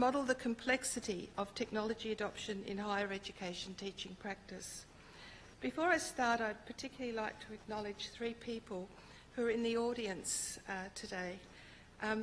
model the complexity of technology adoption in higher education teaching practice. Before I start, I'd particularly like to acknowledge three people who are in the audience today.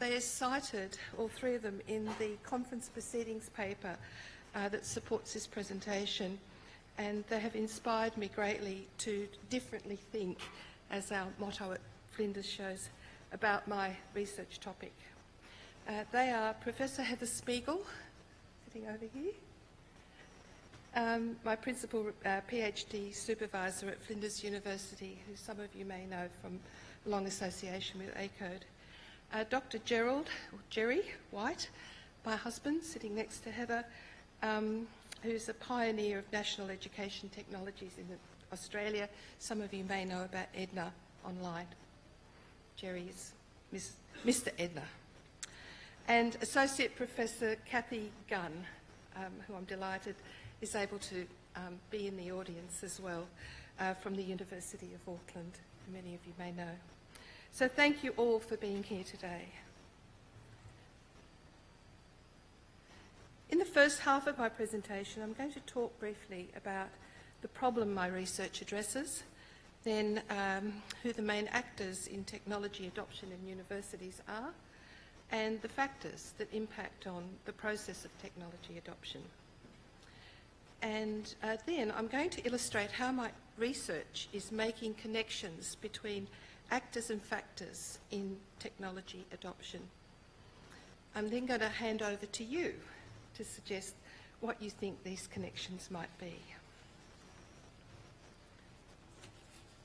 They are cited, all three of them, in the conference proceedings paper that supports this presentation, and they have inspired me greatly to differently think, as our motto at Flinders shows, about my research topic. They are Professor Heather Spiegel, sitting over here, my principal PhD supervisor at Flinders University, who some of you may know from a long association with ACODE. Dr. Jerry White, my husband, sitting next to Heather, who's a pioneer of national education technologies in Australia. Some of you may know about Edna online. Jerry is Mr. Edna. And Associate Professor Kathy Gunn, who I'm delighted is able to be in the audience as well, from the University of Auckland, who many of you may know. So thank you all for being here today. In the first half of my presentation, I'm going to talk briefly about the problem my research addresses, then who the main actors in technology adoption in universities are, and the factors that impact on the process of technology adoption. And then I'm going to illustrate how my research is making connections between actors and factors in technology adoption. I'm then going to hand over to you to suggest what you think these connections might be.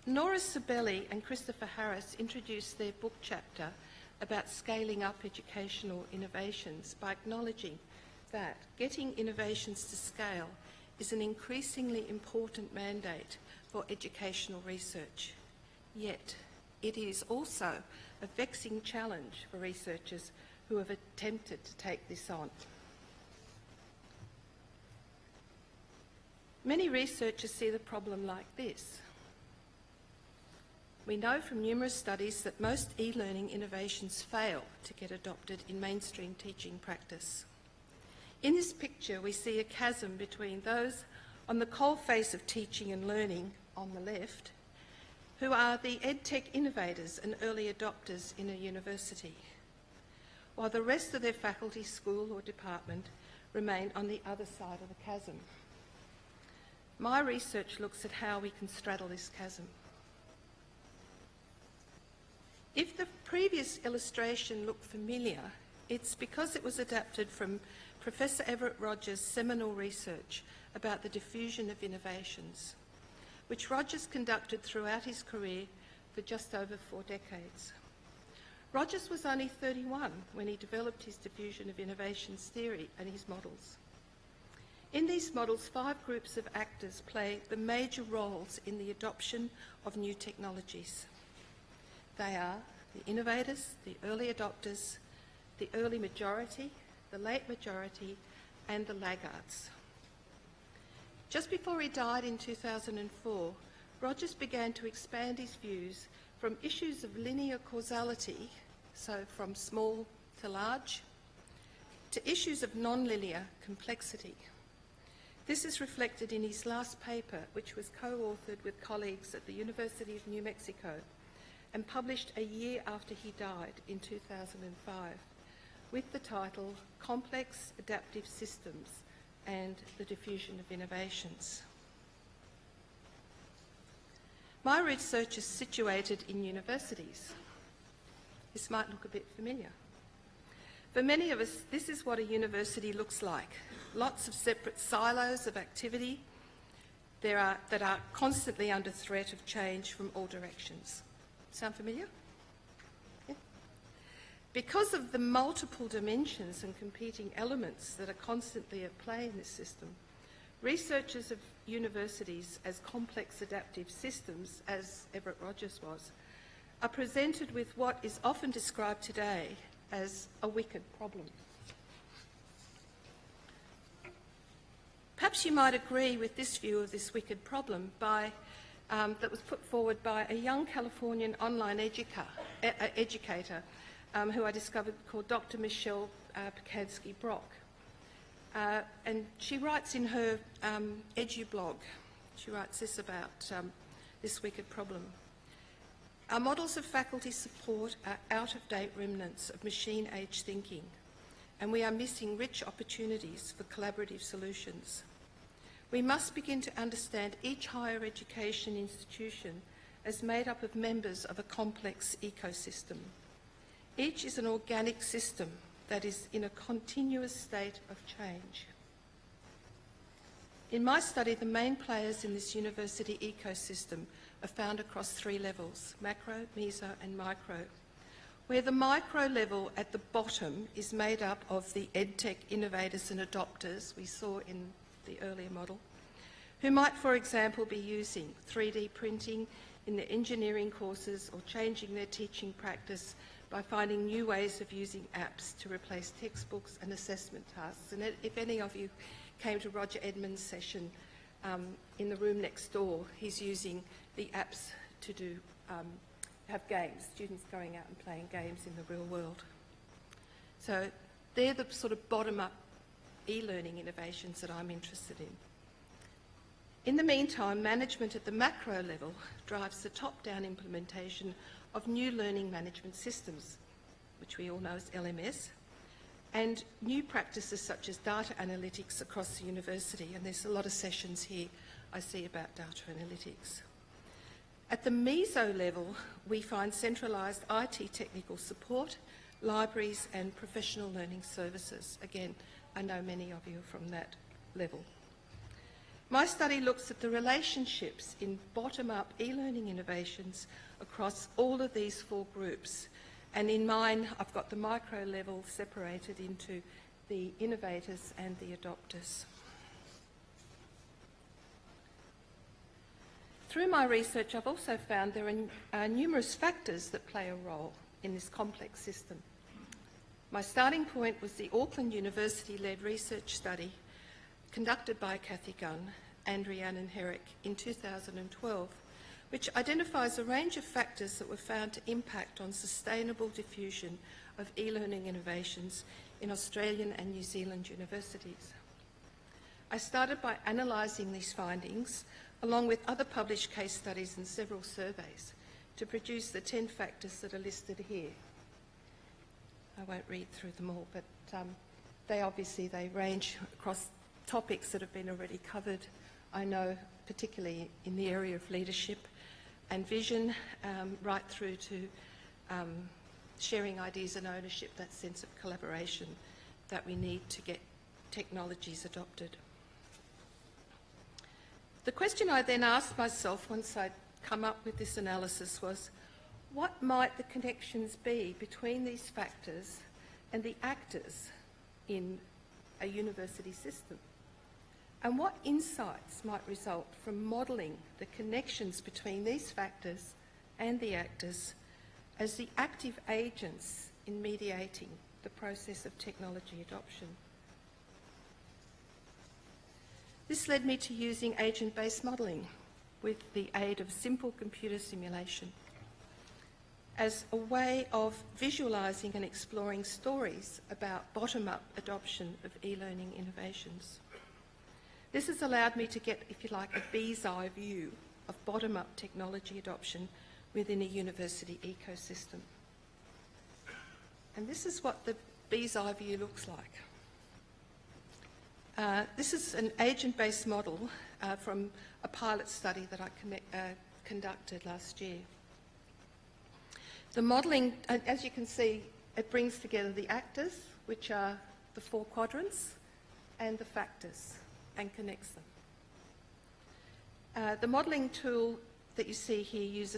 Nora Sibeli and Christopher Harris introduced their book chapter about scaling up educational innovations by acknowledging that getting innovations to scale is an increasingly important mandate for educational research. Yet, it is also a vexing challenge for researchers who have attempted to take this on. Many researchers see the problem like this. We know from numerous studies that most e-learning innovations fail to get adopted in mainstream teaching practice. In this picture, we see a chasm between those on the coalface of teaching and learning on the left, who are the EdTech innovators and early adopters in a university, while the rest of their faculty, school or department remain on the other side of the chasm. My research looks at how we can straddle this chasm. If the previous illustration looked familiar, it's because it was adapted from Professor Everett Rogers' seminal research about the diffusion of innovations, which Rogers conducted throughout his career for just over 4 decades. Rogers was only 31 when he developed his diffusion of innovations theory and his models. In these models, 5 groups of actors play the major roles in the adoption of new technologies. They are the innovators, the early adopters, the early majority, the late majority, and the laggards. Just before he died in 2004, Rogers began to expand his views from issues of linear causality, so from small to large, to issues of non-linear complexity. This is reflected in his last paper, which was co-authored with colleagues at the University of New Mexico and published a year after he died in 2005, with the title Complex Adaptive Systems and the Diffusion of Innovations. My research is situated in universities. This might look a bit familiar. For many of us, this is what a university looks like. Lots of separate silos of activity that are constantly under threat of change from all directions. Sound familiar? Yeah. Because of the multiple dimensions and competing elements that are constantly at play in this system, researchers of universities as complex adaptive systems, as Everett Rogers was, are presented with what is often described today as a wicked problem. Perhaps you might agree with this view of this wicked problem that was put forward by a young Californian online educator who I discovered called Dr. Michelle Pekadsky-Brock. And she writes in her Edu blog, she writes this about this wicked problem. Our models of faculty support are out-of-date remnants of machine-age thinking, and we are missing rich opportunities for collaborative solutions. We must begin to understand each higher education institution as made up of members of a complex ecosystem. Each is an organic system that is in a continuous state of change. In my study, the main players in this university ecosystem are found across 3 levels: macro, meso and micro, where the micro level at the bottom is made up of the EdTech innovators and adopters we saw in the earlier model, who might, for example, be using 3D printing in their engineering courses or changing their teaching practice by finding new ways of using apps to replace textbooks and assessment tasks. And if any of you came to Roger Edmonds' session in the room next door, he's using the apps to have games, students going out and playing games in the real world. So they're the sort of bottom-up e-learning innovations that I'm interested in. In the meantime, management at the macro level drives the top-down implementation of new learning management systems, which we all know as LMS, and new practices such as data analytics across the university, and there's a lot of sessions here I see about data analytics. At the meso level, we find centralised IT technical support, libraries and professional learning services. Again, I know many of you are from that level. My study looks at the relationships in bottom-up e-learning innovations across all of these 4 groups. And in mine, I've got the micro level separated into the innovators and the adopters. Through my research, I've also found there are numerous factors that play a role in this complex system. My starting point was the Auckland University-led research study conducted by Kathy Gunn and Rhiannon Herrick in 2012, which identifies a range of factors that were found to impact on sustainable diffusion of e-learning innovations in Australian and New Zealand universities. I started by analysing these findings, along with other published case studies and several surveys, to produce the 10 factors that are listed here. I won't read through them all, but they range across topics that have been already covered. I know particularly in the area of leadership and vision, right through to sharing ideas and ownership, that sense of collaboration that we need to get technologies adopted. The question I then asked myself once I'd come up with this analysis was, what might the connections be between these factors and the actors in a university system? And what insights might result from modelling the connections between these factors and the actors as the active agents in mediating the process of technology adoption? This led me to using agent-based modelling with the aid of simple computer simulation as a way of visualising and exploring stories about bottom-up adoption of e-learning innovations. This has allowed me to get, if you like, a bee's eye view of bottom-up technology adoption within a university ecosystem. And this is what the bee's eye view looks like. This is an agent-based model from a pilot study that I conducted last year. The modelling, as you can see, it brings together the actors, which are the 4 quadrants, and the factors, and connects them. The modelling tool that you see here uses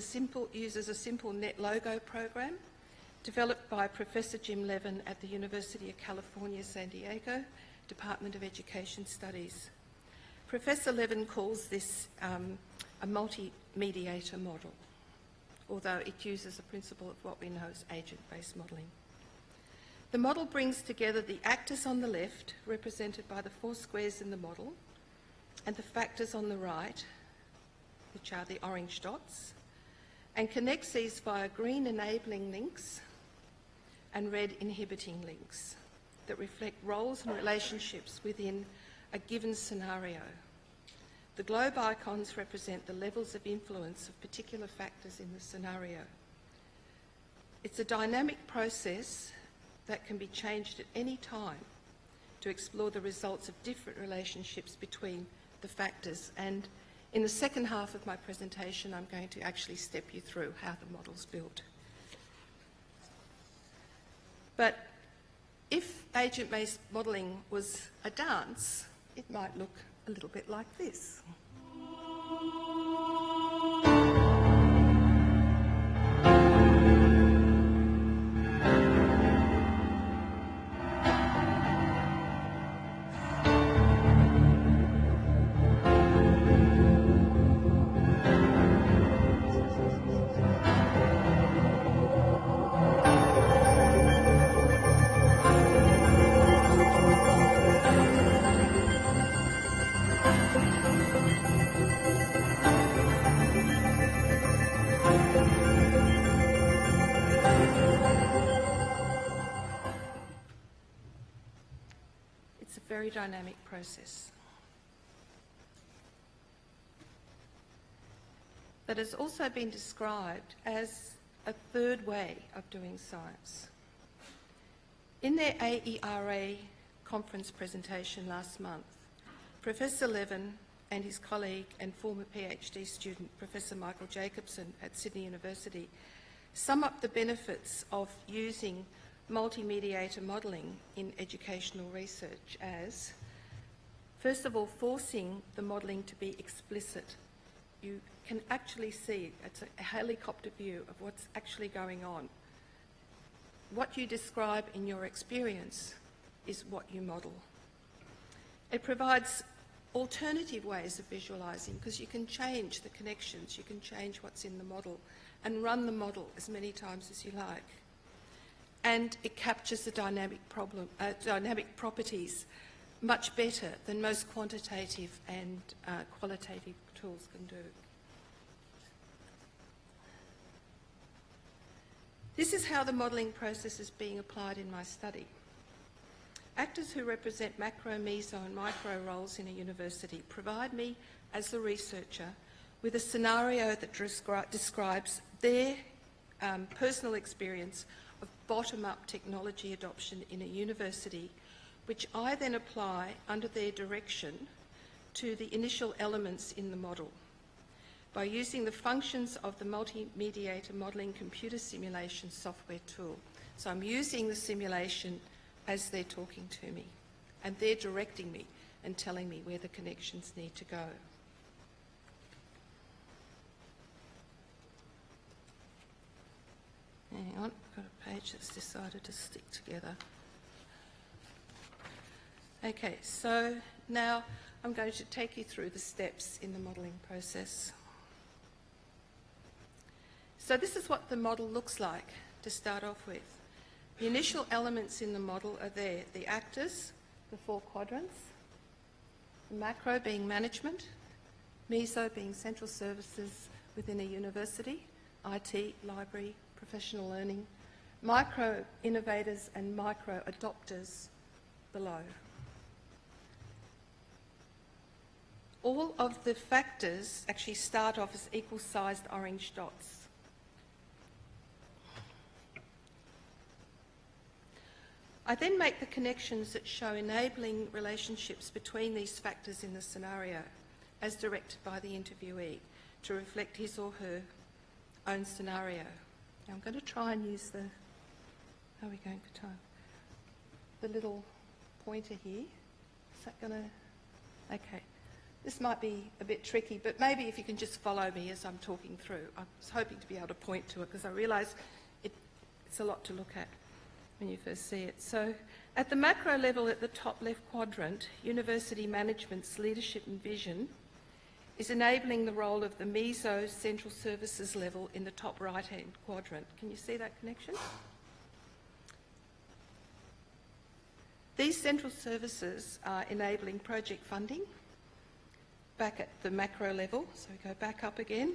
a simple net logo program developed by Professor Jim Levin at the University of California, San Diego, Department of Education Studies. Professor Levin calls this a multi-mediator model, although it uses a principle of what we know as agent-based modelling. The model brings together the actors on the left, represented by the 4 squares in the model, and the factors on the right, which are the orange dots, and connects these via green enabling links and red inhibiting links. that reflect roles and relationships within a given scenario. The globe icons represent the levels of influence of particular factors in the scenario. It's a dynamic process that can be changed at any time to explore the results of different relationships between the factors. And in the second half of my presentation, I'm going to actually step you through how the model's built. But if agent-based modelling was a dance, it might look a little bit like this. Very dynamic process that has also been described as a third way of doing science. In their AERA conference presentation last month, Professor Levin and his colleague and former PhD student, Professor Michael Jacobson at Sydney University, sum up the benefits of using multi-mediator modelling in educational research as, first of all, forcing the modelling to be explicit. You can actually see, it's a helicopter view of what's actually going on. What you describe in your experience is what you model. It provides alternative ways of visualising because you can change the connections, you can change what's in the model and run the model as many times as you like. And it captures the dynamic properties much better than most quantitative and qualitative tools can do. This is how the modelling process is being applied in my study. Actors who represent macro, meso and micro roles in a university provide me, as the researcher, with a scenario that describes their personal experience of bottom-up technology adoption in a university, which I then apply under their direction to the initial elements in the model by using the functions of the multi-mediator modelling computer simulation software tool. So I'm using the simulation as they're talking to me, and they're directing me and telling me where the connections need to go. Hang on, I've got a page that's decided to stick together. Okay, so now I'm going to take you through the steps in the modelling process. So this is what the model looks like to start off with. The initial elements in the model are there, the actors, the 4 quadrants, the macro being management, meso being central services within a university, IT, library, professional learning, micro innovators and micro adopters below. All of the factors actually start off as equal-sized orange dots. I then make the connections that show enabling relationships between these factors in the scenario, as directed by the interviewee, to reflect his or her own scenario. Now I'm going to try and use the, how are we going for time? The little pointer here. Is that going to, okay. This might be a bit tricky, but maybe if you can just follow me as I'm talking through. I was hoping to be able to point to it because I realise it's a lot to look at when you first see it. So at the macro level at the top left quadrant, university management's leadership and vision is enabling the role of the meso central services level in the top right-hand quadrant. Can you see that connection? These central services are enabling project funding back at the macro level, so we go back up again,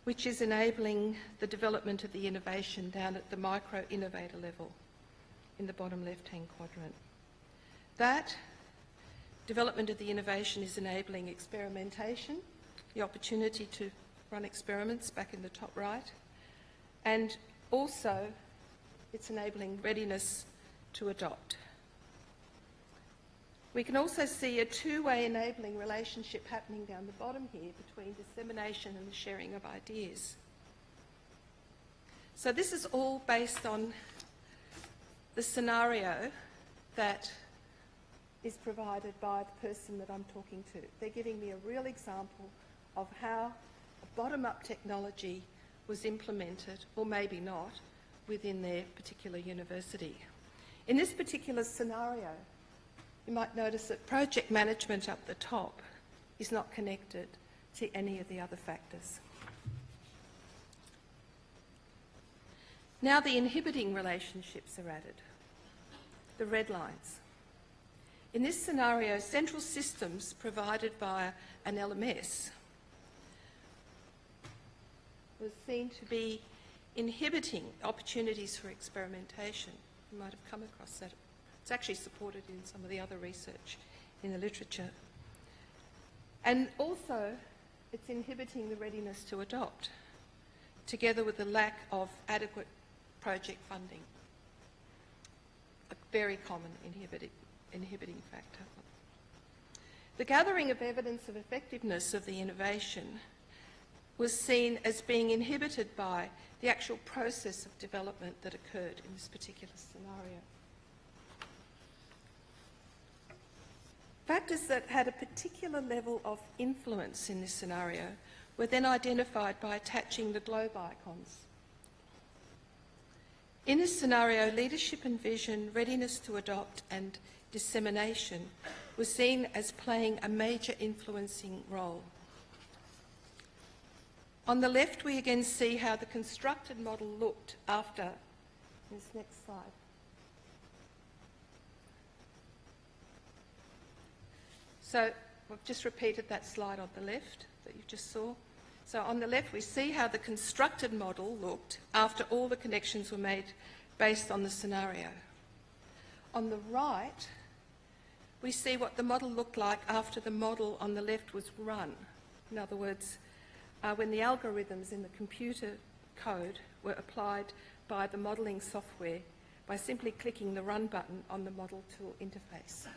which is enabling the development of the innovation down at the micro innovator level. in the bottom left-hand quadrant. That development of the innovation is enabling experimentation, the opportunity to run experiments back in the top right, and also it's enabling readiness to adopt. We can also see a two-way enabling relationship happening down the bottom here between dissemination and the sharing of ideas. So this is all based on the scenario that is provided by the person that I'm talking to. They're giving me a real example of how a bottom-up technology was implemented, or maybe not, within their particular university. In this particular scenario, you might notice that project management up the top is not connected to any of the other factors. Now the inhibiting relationships are added, the red lines. In this scenario, central systems provided via an LMS was seen to be inhibiting opportunities for experimentation. You might have come across that. It's actually supported in some of the other research in the literature. And also, it's inhibiting the readiness to adopt, together with the lack of adequate project funding, a very common inhibiting factor. The gathering of evidence of effectiveness of the innovation was seen as being inhibited by the actual process of development that occurred in this particular scenario. Factors that had a particular level of influence in this scenario were then identified by attaching the globe icons. In this scenario, leadership and vision, readiness to adopt and dissemination was seen as playing a major influencing role. On the left, we again see how the constructed model looked after this next slide. So I've just repeated that slide on the left that you just saw. So on the left, we see how the constructed model looked after all the connections were made based on the scenario. On the right, we see what the model looked like after the model on the left was run. In other words, when the algorithms in the computer code were applied by the modelling software by simply clicking the run button on the model tool interface.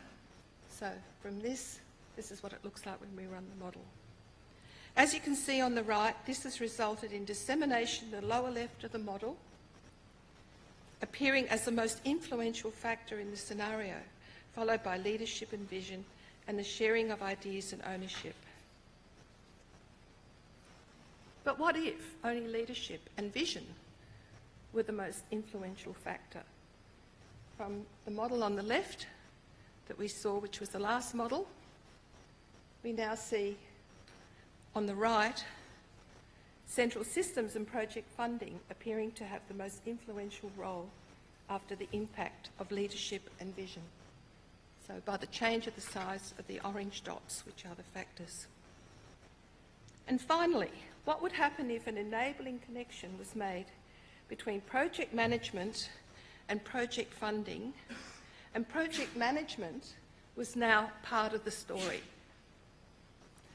So from this is what it looks like when we run the model. As you can see on the right, this has resulted in dissemination in the lower left of the model, appearing as the most influential factor in the scenario, followed by leadership and vision and the sharing of ideas and ownership. But what if only leadership and vision were the most influential factor? From the model on the left that we saw, which was the last model, we now see on the right central systems and project funding appearing to have the most influential role after the impact of leadership and vision. So by the change of the size of the orange dots, which are the factors. And finally, what would happen if an enabling connection was made between project management and project funding, and project management was now part of the story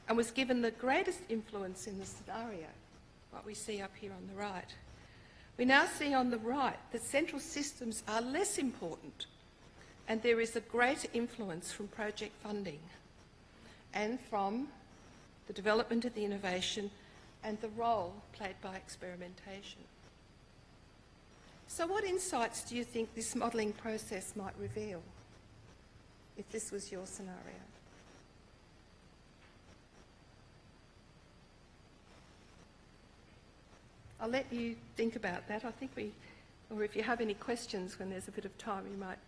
and was given the greatest influence in the scenario, what we see up here on the right. We now see on the right that central systems are less important and there is a greater influence from project funding and from the development of the innovation and the role played by experimentation. So what insights do you think this modelling process might reveal if this was your scenario? I'll let you think about that. I think or if you have any questions when there's a bit of time, you might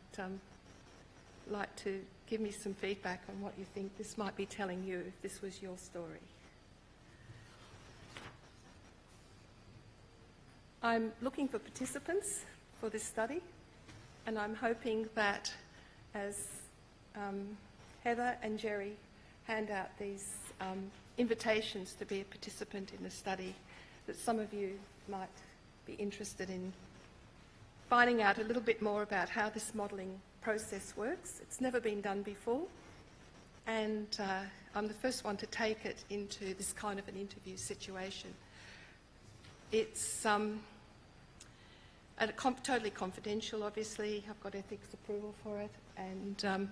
like to give me some feedback on what you think this might be telling you if this was your story. I'm looking for participants for this study, and I'm hoping that as Heather and Jerry hand out these invitations to be a participant in the study, that some of you might be interested in finding out a little bit more about how this modelling process works. It's never been done before, and I'm the first one to take it into this kind of an interview situation. It's totally confidential, obviously. I've got ethics approval for it, and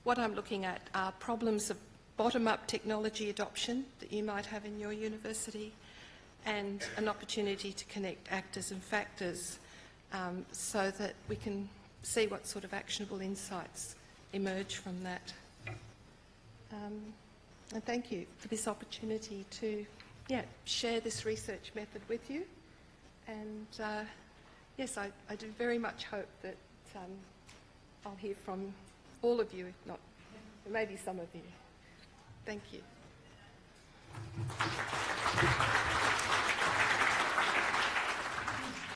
what I'm looking at are problems of bottom-up technology adoption that you might have in your university, and an opportunity to connect actors and factors so that we can see what sort of actionable insights emerge from that. And thank you for this opportunity to share this research method with you. And yes, I do very much hope that I'll hear from all of you, if not maybe some of you. Thank you.